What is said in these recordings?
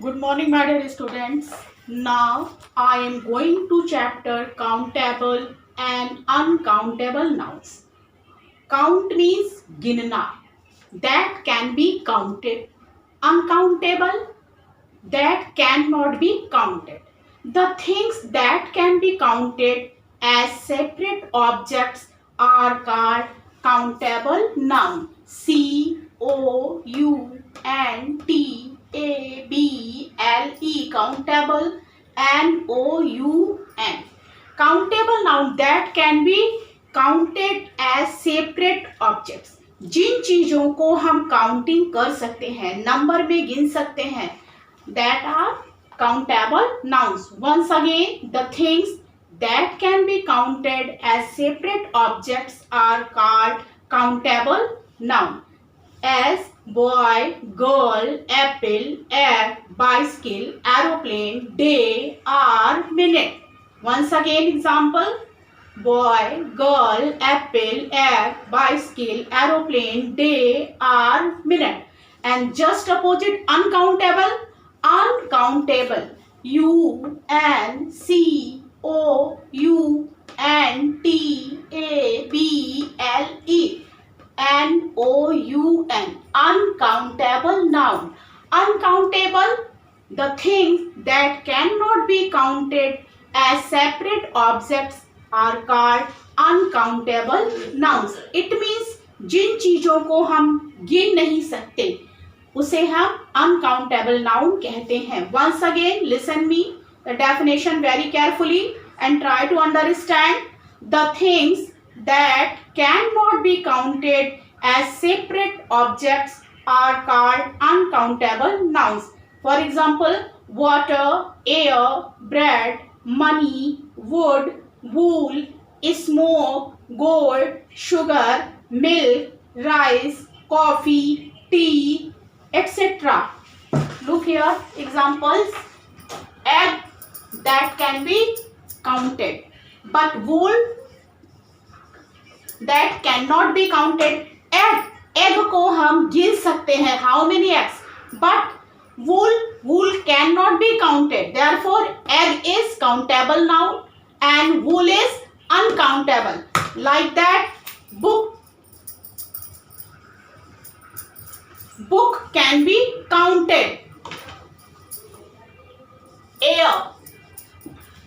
Good morning, my dear students. Now I am going to chapter countable and uncountable nouns. Count means ginna, that can be counted. Uncountable, that cannot be counted. The things that can be counted as separate objects are called countable noun. Countable, countable, Noun. Countable noun that can be counted as separate objects. जिन चीजों को हम counting कर सकते हैं, number में गिन सकते हैं, that are countable nouns. Once again, the things that can be counted as separate objects are called countable noun. As boy, girl, apple, egg, bicycle, aeroplane, day, hour, minute. Once again, example: boy, girl, apple, egg, bicycle, aeroplane, day, hour, minute. And just opposite, uncountable. Uncountable. Uncountable. Noun. Uncountable noun. Uncountable, the things that cannot be counted as separate objects are called uncountable nouns. It means जिन चीजों को हम गिन नहीं सकते उसे हम uncountable noun कहते हैं. Once again, listen me the definition very carefully and try to understand. The things that cannot be counted as separate objects are called uncountable nouns. For example, water, air, bread, money, wood, wool, smoke, gold, sugar, milk, rice, coffee, tea, etc. Look here, examples: egg that can be counted, but wool that cannot be counted. Egg को हम गिन सकते हैं, how many eggs, but wool cannot be counted. Therefore, egg is countable noun and wool is uncountable. Like that, book can be counted.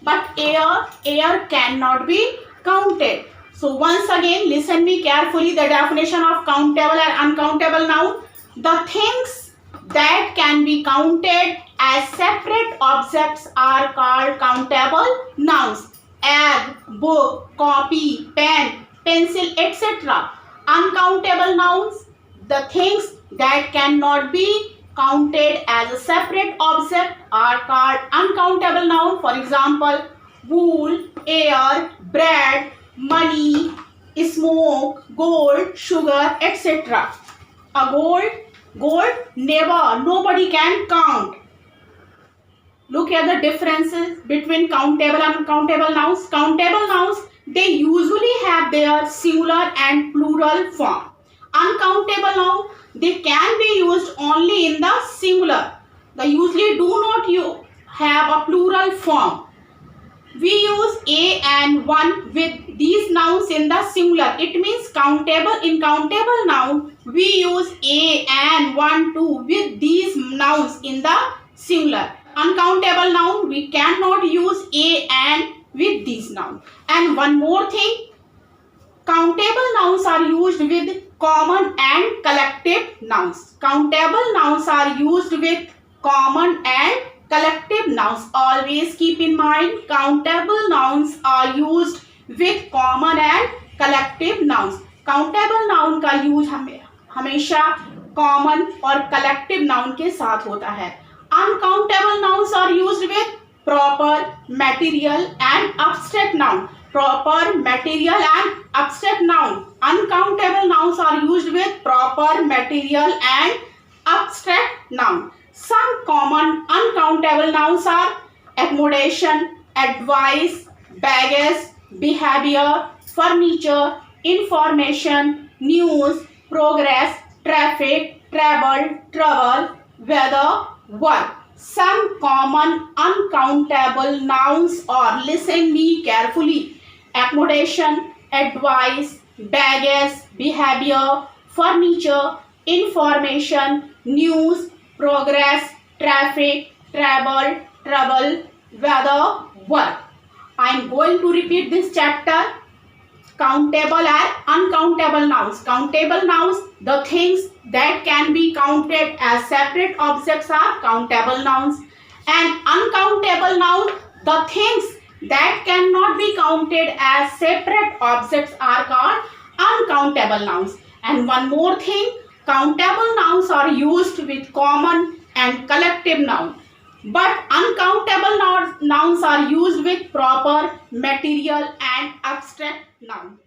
But air cannot be counted. So once again, listen me carefully the definition of countable and uncountable noun. The things that can be counted as separate objects are called countable nouns. Egg, book, copy, pen, pencil, etc. Uncountable nouns, the things that cannot be counted as a separate object are called uncountable noun. For example, wool, air, bread, money, smoke, gold, sugar, etc. A gold nobody can count. Look at the differences between countable and uncountable nouns. Countable nouns, they usually have their singular and plural form. Uncountable noun, they can be used only in the singular. They usually do not have a plural form. We use a and one with these nouns in the singular. It means countable. In countable noun, we use a and one too with these nouns in the singular. Uncountable noun, we cannot use a and with these nouns. And one more thing, countable nouns are used with common and collective nouns. Countable nouns are used with common and collective nouns. Always keep in mind, countable nouns are used with common and collective nouns. Countable noun का use हमेशा common और collective noun के साथ होता है. Uncountable nouns are used with proper, material and abstract noun. Proper, material and abstract noun. Uncountable nouns are used with proper, material and abstract noun. Some common uncountable nouns are accommodation, advice, baggage, behavior, furniture, information, news, progress, traffic, travel, trouble, weather, work. Some common uncountable nouns are, listen me carefully, accommodation, advice, baggage, behavior, furniture, information, news, progress, traffic, travel, trouble, weather, work. I am going to repeat this chapter. Countable and uncountable nouns. Countable nouns, the things that can be counted as separate objects are countable nouns. And uncountable nouns, the things that cannot be counted as separate objects are called uncountable nouns. And one more thing, countable nouns are used with common and collective noun. But uncountable nouns are used with proper, material and abstract noun.